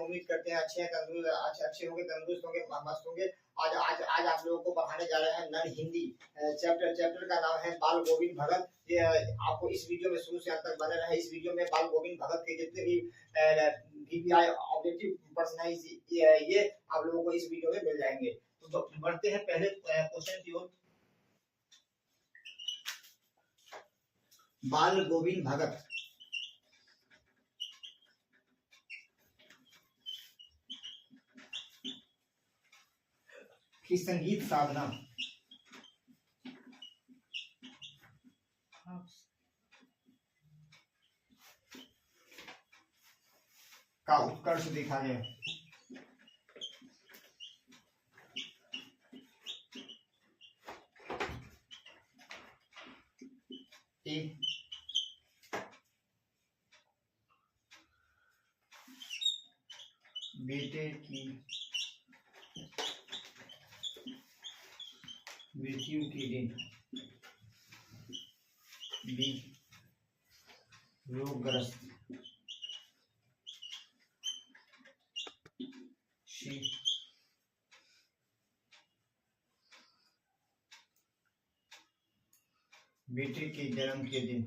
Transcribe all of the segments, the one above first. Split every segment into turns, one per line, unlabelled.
उम्मीद करते हैं अच्छे अच्छे होंगे, तंदुरुस्त होंगे, मस्त होंगे। आज आज आज आप लोगों को पढ़ाने जा रहे हैं नन हिंदी चैप्टर का नाम है बाल गोविंद भगत। ये आपको इस वीडियो में शुरू से अंत तक बने रहे। इस वीडियो में बाल गोविंद भगत के जितने भी VPI ऑब्जेक्टिव प्रश्न है ये आप लोगों को इस वीडियो में मिल जाएंगे। तो बढ़ते हैं पहले क्वेश्चन की ओर। बाल गोविंद भगत की संगीत साधना का उत्कर्ष देखा गया। एक बेटे की मृत्यु के दिन, बी रोगग्रस्त, सी बेटे के जन्म के दिन,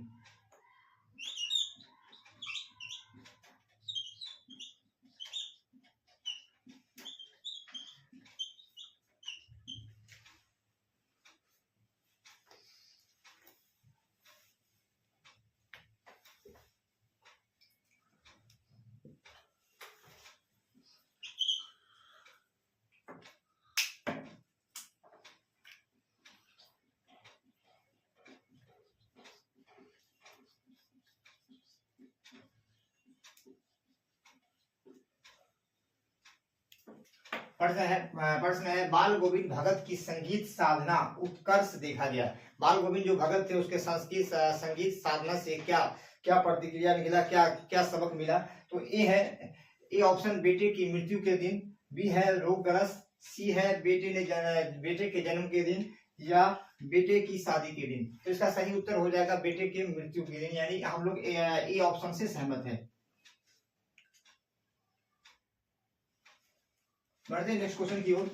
प्रश्न है बाल गोविंद भगत की संगीत साधना उत्कर्ष देखा गया। बाल गोविंद जो भगत थे उसके संगीत साधना से क्या क्या प्रतिक्रिया निकला, क्या क्या सबक मिला। तो ए है, ए ऑप्शन बेटे की मृत्यु के दिन, बी है रोगग्रस्त, सी है बेटे के जन्म के दिन, या बेटे की शादी के दिन। तो इसका सही उत्तर हो जाएगा बेटे के मृत्यु के दिन, यानी हम लोग ए ऑप्शन से सहमत है। बढ़ते हैं नेक्स्ट क्वेश्चन की ओर।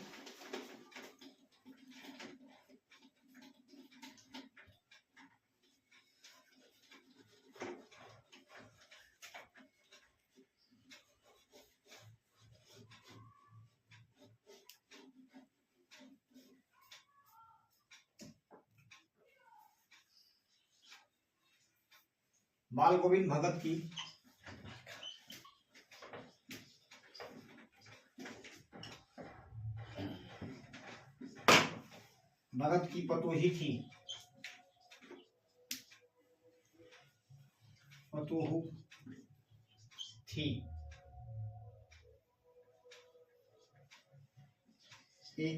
बाल गोविंद भगत की पतोही थी ए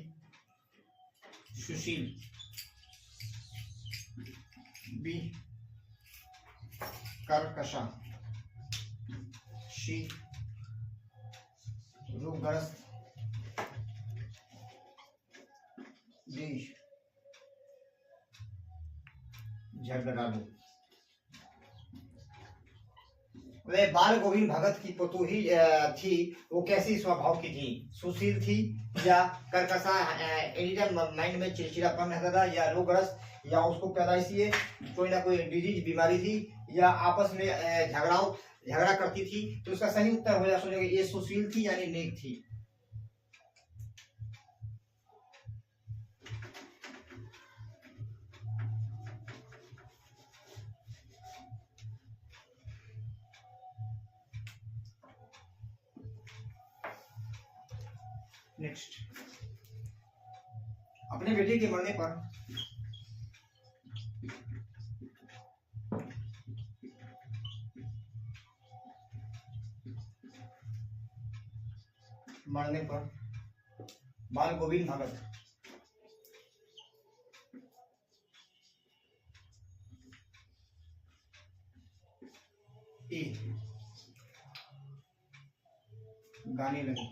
सुशील, बी कर्कशा, सी रोगग्रस्त, डी झगड़ालू। बाल गोविंद भगत की पतोही थी, वो कैसी स्वभाव की थी? सुशील थी, या कर्कशा, एनी टाइम माइंड में चिड़चिड़ापन रहता था, या रोगग्रस्त, या उसको पैदाइशी कोई ना कोई डिजीज बीमारी थी, या आपस में झगड़ा करती थी। तो इसका सही उत्तर हो जाएगा ये सुशील थी यानी नेक थी। नेक्स्ट, अपने बेटे के मरने पर बाल गोविंद भगत गाने लगे,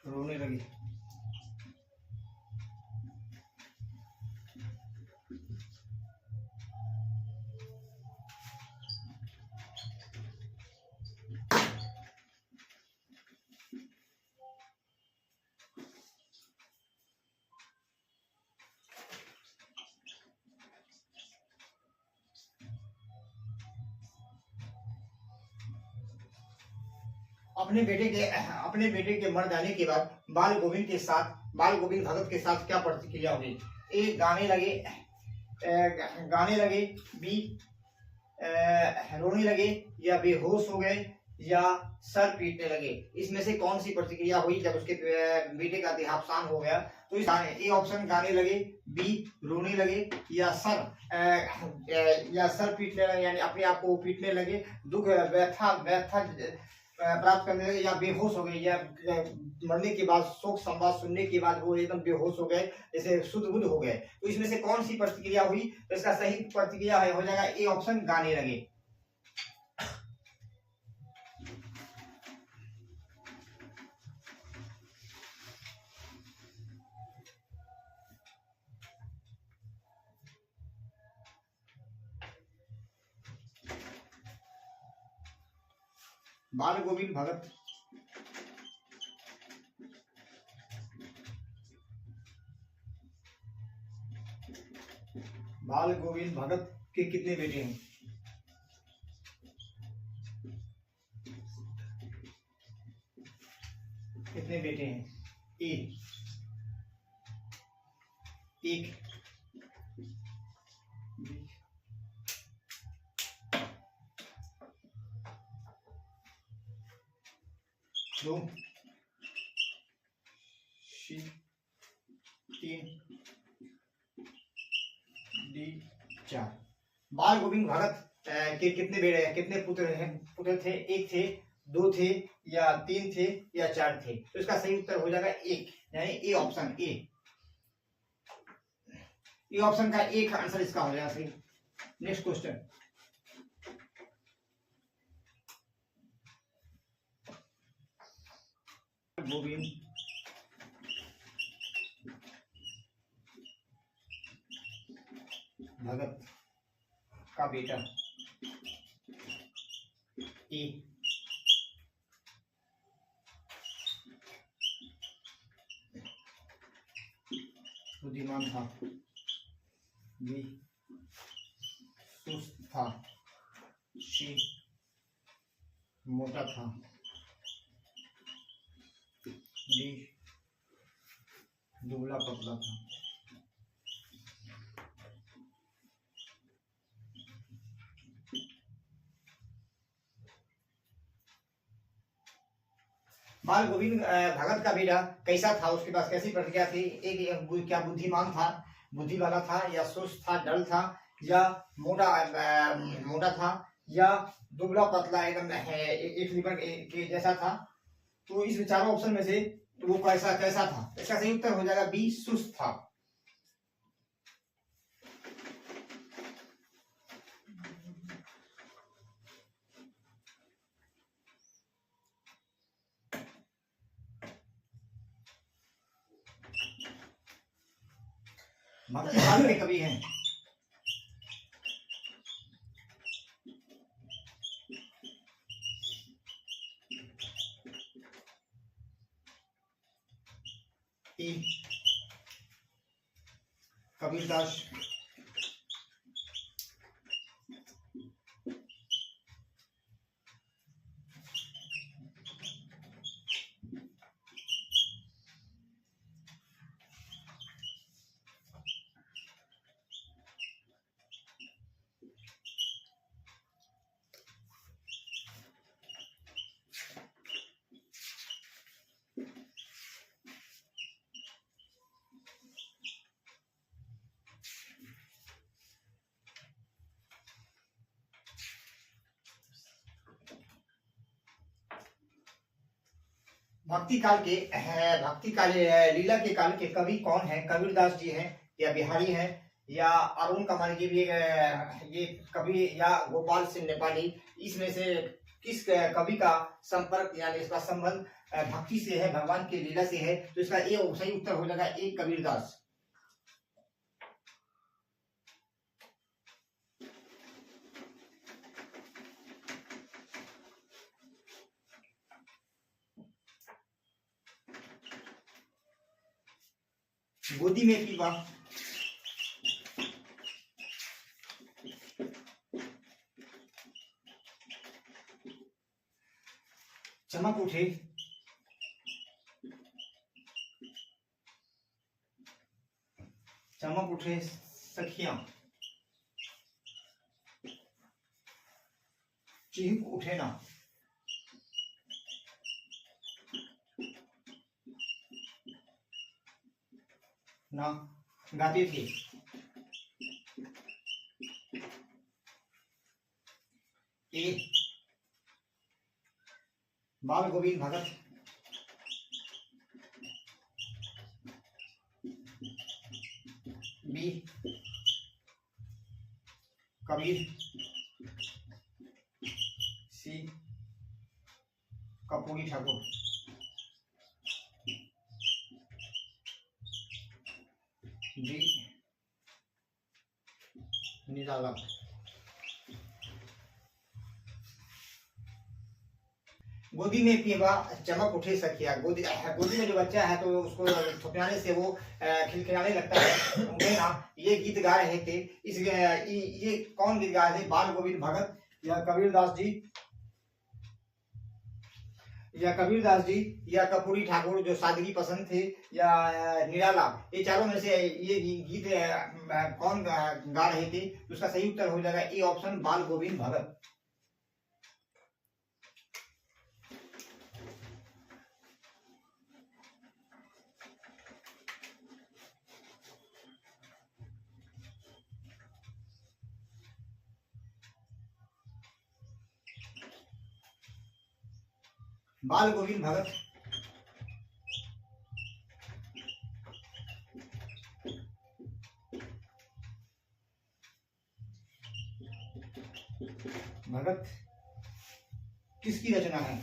रोने लगे, अपने बेटे के मर जाने के बाद बाल गोविंद भगत के साथ क्या प्रतिक्रिया हुई? ए, गाने लगे, बी, रोने लगे, या बेहोश हो गए, या सर पीटने लगे। इसमें से कौन सी प्रतिक्रिया हुई जब उसके बेटे का देहावसान हो गया? तो इस ए ऑप्शन गाने लगे, बी रोने लगे, या सर पीटने लगे, यानी अपने आप को पीटने लगे, दुख व्यथा व्यथा प्राप्त करने लगे, या बेहोश हो गए, या मरने के बाद शोक संवाद सुनने के बाद वो एकदम बेहोश हो गए, जैसे शुद्ध बुद्ध हो गए। तो इसमें से कौन सी प्रतिक्रिया हुई? तो इसका सही प्रतिक्रिया हो जाएगा ए ऑप्शन गाने लगे। बाल गोविंद भगत के कितने बेटे हैं? कितने बेटे हैं? ए, एक, दो, तीन, डी, चार। बाल गोविंद भगत के कितने पुत्र थे? एक थे, दो थे, या तीन थे, या चार थे? तो इसका सही उत्तर हो जाएगा एक, यानी ए ऑप्शन, ए ऑप्शन का एक आंसर इसका हो जाएगा सही। नेक्स्ट क्वेश्चन, गोविंद भगत का बेटा ए बुद्धिमान था, बी सुस्त था, सी मोटा था, डी दुबला पतला था। बाल गोविंद भगत का बेटा कैसा था? उसके पास कैसी प्रतिक्रिया थी? एक, क्या बुद्धिमान था, बुद्धि वाला था, या सुस्त था, डल था, या मोटा था, या दुबला पतला एकदम एक लीवर के जैसा था? तो इस चारों ऑप्शन में से वो कैसा था? इसका सही उत्तर हो जाएगा बी सुस्त था। भक्ति काल के कवि हैं कबीरदास, भक्ति काल लीला के काल के कवि कौन है? कबीरदास जी हैं, या बिहारी हैं, या अरुण कमाल जी भी ये कवि, या गोपाल सिंह नेपाली? इसमें से किस कवि का संपर्क यानी इसका संबंध भक्ति से है, भगवान की लीला से है? तो इसका ये सही उत्तर हो जाएगा एक, कबीरदास। गोदी में पीवा, चमक उठे सखियां, चीख उठे ना, गाती थी। ए बाल गोविंद भगत बी कबीर सी कर्पूरी ठाकुर डी निराला। गोदी में पीवा चमक उठे सखिया, गोदी में जो बच्चा है तो उसको थपड़ाने से वो खिलखिलाने लगता है। उन्हें ना ये गीत गा रहे थे। ये कौन गीत गा रहे थे? बाल गोविंद भगत या कबीरदास जी या कर्पूरी ठाकुर जो सादगी पसंद थे या निराला। ये चारों में से ये गीत कौन गा रहे थे? उसका सही उत्तर हो जाएगा ए ऑप्शन, बाल गोविंद भगत। बाल गोविंद भगत किसकी रचना है?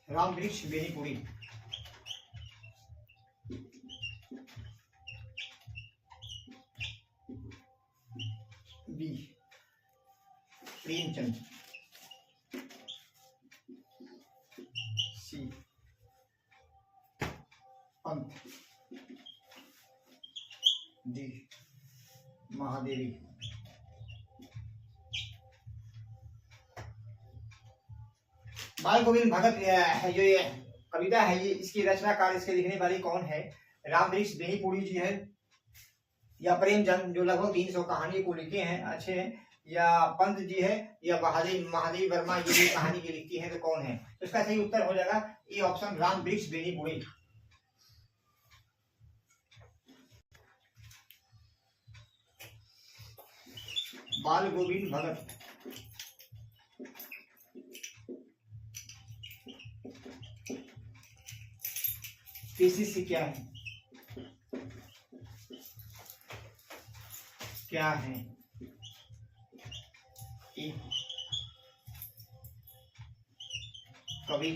राम वृक्ष बेनीपुरी, बी प्रेमचंद, सी पंत, डी महादेवी। बाल गोविंद भगत जो ये कविता है, ये इसकी रचनाकार, इसके लिखने वाली कौन है? राम वृक्ष बेनीपुरी जी है, या प्रेमचंद जो लगभग 300 कहानी को लिखे हैं, अच्छे हैं, या पंत जी है, या महादेवी वर्मा ये भी कहानी की लिखती है, तो कौन है? तो इसका सही उत्तर हो जाएगा ये ऑप्शन, राम वृक्ष बेनीपुरी। बाल गोविंद भगत पीसीसी क्या है? ए कवि,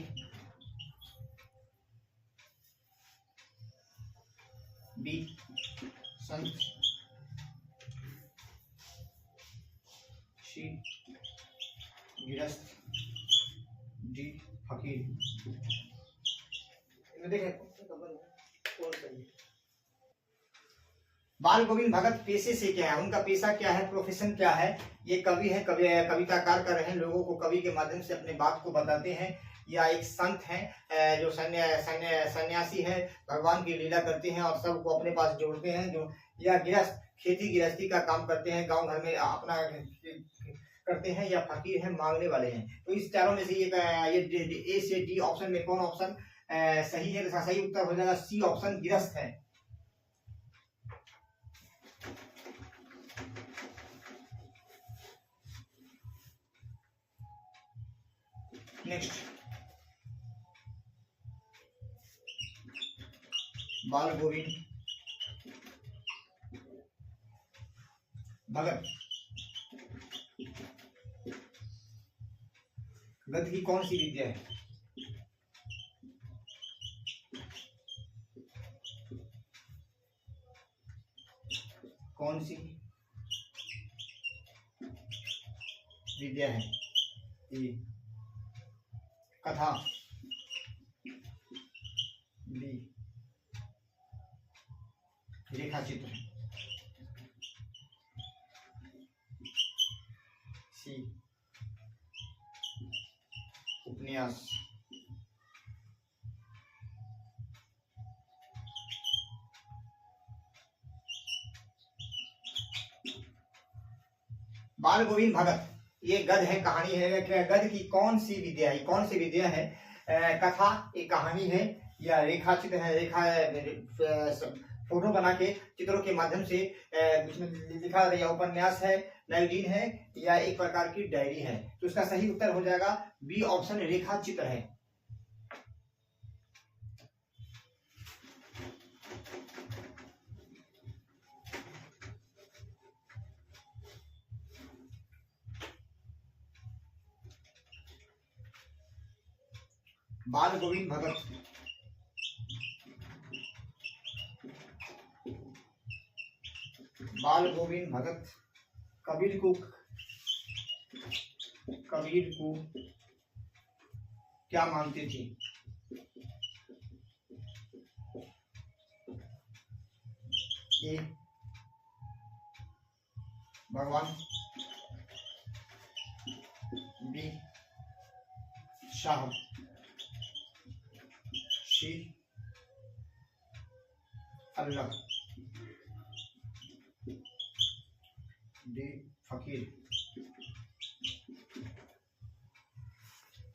बी संत, सी गिरस्थ, डी फकीर। बाल गोविंद भगत पेशे से क्या है? उनका पेशा क्या है? प्रोफेशन क्या है? ये कवि है, कविताकार कर रहे हैं, लोगों को कवि के माध्यम से अपने बात को बताते हैं, या एक संत हैं जो सन्यासी है, भगवान की लीला करते हैं और सबको अपने पास जोड़ते हैं, जो या गृहस्थ, खेती गृहस्थी का काम करते हैं, गांव घर में अपना करते हैं, या फकीर हैं, मांगने वाले हैं। तो इस चारों में से ये ए से डी ऑप्शन में कौन ऑप्शन सही है? इसका सही उत्तर हो जाएगा सी ऑप्शन, गृहस्थ है। नेक्स्ट, बाल गोविंद भगत गद्य की कौन सी विद्या है? कौन सी विद्या है? ए कथा, बी रेखा चित्र, उपन्यास। बाल गोविंद भगत ये गद्य है, कहानी है। गद्य की कौन सी विद्या है, कौन सी विद्या है? कथा, एक कहानी है, या रेखा चित्र है, फोटो बना के चित्रों के माध्यम से उसमें लिखा गया उपन्यास है, मैगजीन है, या एक प्रकार की डायरी है? तो इसका सही उत्तर हो जाएगा बी ऑप्शन, रेखा चित्र है। बाल गोविंद भगत कबीर को क्या मानते थे? ए भगवान, बी शाह, सी अल्लाह, डी फकीर।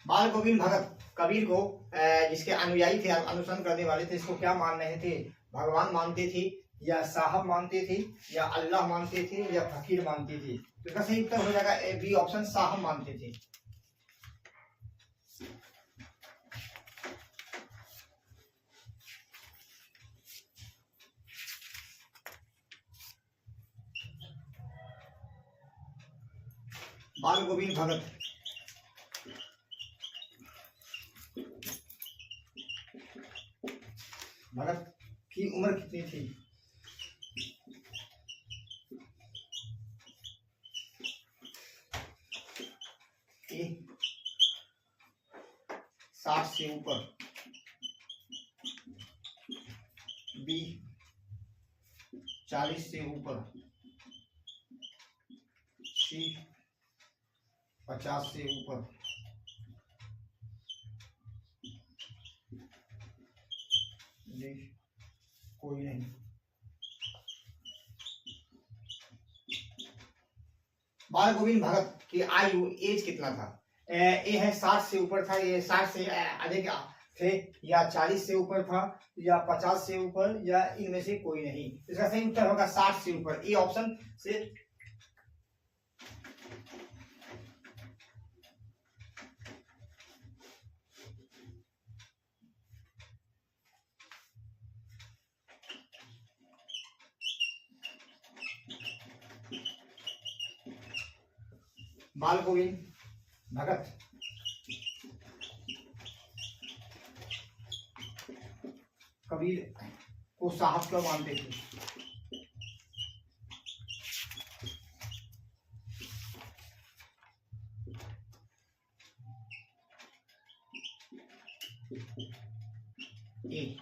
बाल गोविंद भगत कबीर को जिसके अनुयायी थे, अनुसरण करने वाले थे, इसको क्या मान रहे थे? भगवान मानते थे, या साहब मानते थे, या अल्लाह मानते थे, या फकीर मानते थे? तो इसका सही उत्तर हो जाएगा बी ऑप्शन, साहब मानते थे। बाल गोविंद भगत की उम्र कितनी थी? ए 60 से ऊपर, बी 40 से ऊपर, सी 50 से ऊपर, डी कोई नहीं। बाल गोविंद भगत की आयु, एज कितना था? ए है 60 से ऊपर था, ये 60 से अधिक थे, या 40 से ऊपर था, या 50 से ऊपर, या इनमें से कोई नहीं? इसका सही उत्तर होगा 60 से ऊपर, ए ऑप्शन से। बाल गोविंद भगत कबीर को साहब क्यों मानते थे? ए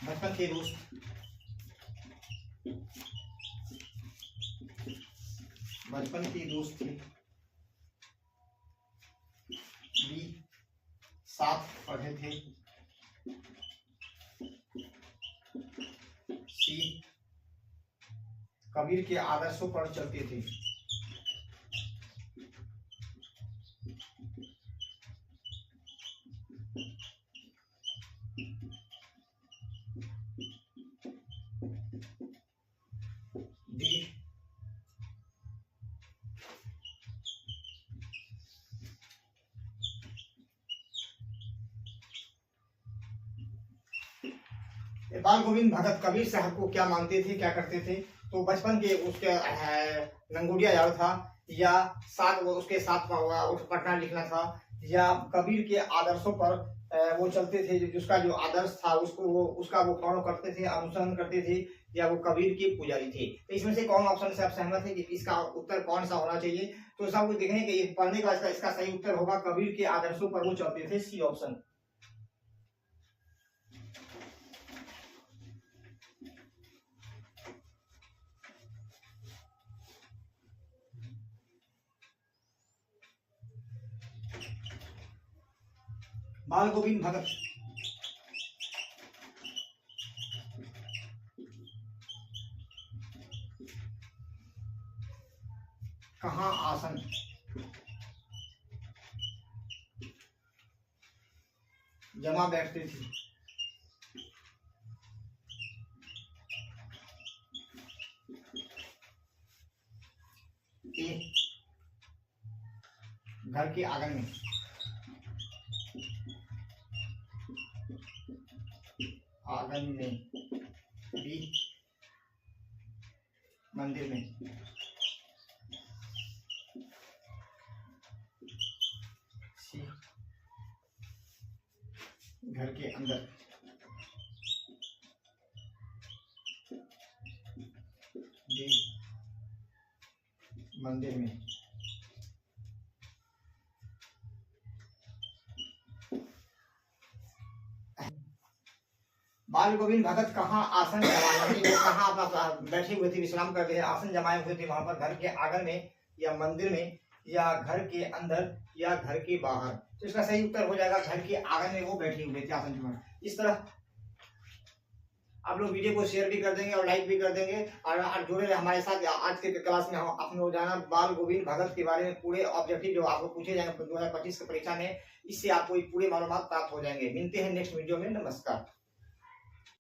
बचपन के दोस्त, थे, बी साथ पढ़े थे, सी कबीर के आदर्शों पर चलते थे, डी बाल गोविंद भगत कबीर साहब को क्या मानते थे, क्या करते थे? तो बचपन के उसके लंगोटिया यार था, या साथ वो उसके साथ पढ़ना लिखना था, या कबीर के आदर्शों पर वो चलते थे, जिसका जो आदर्श था उसका वो फॉलो करते थे, अनुसरण करते थे, या वो कबीर के पुजारी थे? तो इसमें से कौन ऑप्शन से आप सहमत है कि इसका उत्तर कौन सा होना चाहिए? तो सब कुछ देखने के पढ़ने का इसका सही उत्तर होगा कबीर के आदर्शों पर वो चलते थे, सी ऑप्शन। बाल गोविंद भगत कहाँ आसन जमा बैठते थे? ए घर के आंगन में, आंगन में, बी मंदिर में, सी घर के अंदर, डी मंदिर में, बाल गोविंद भगत कहाँ आसन जमाए थे? कहाँ अपना बैठे हुए थे, विश्राम करते थे, आसन जमाए हुए थे वहां पर? घर के आंगन में या मंदिर में या घर के अंदर या घर के बाहर? तो इसका सही उत्तर हो जाएगा घर के आंगन में वो बैठे हुए थे आसन जमाए। इस तरह आप लोग वीडियो को शेयर भी कर देंगे और लाइक भी कर देंगे और जुड़े रहे हमारे साथ। आज के क्लास में हम अपने रोजाना बाल गोविंद भगत के बारे में पूरे ऑब्जेक्टिव जो आपको पूछे जाएंगे 2025 की परीक्षा में, इससे आपको पूरे मालूमात प्राप्त हो जाएंगे। मिलते हैं नेक्स्ट वीडियो में। नमस्कार।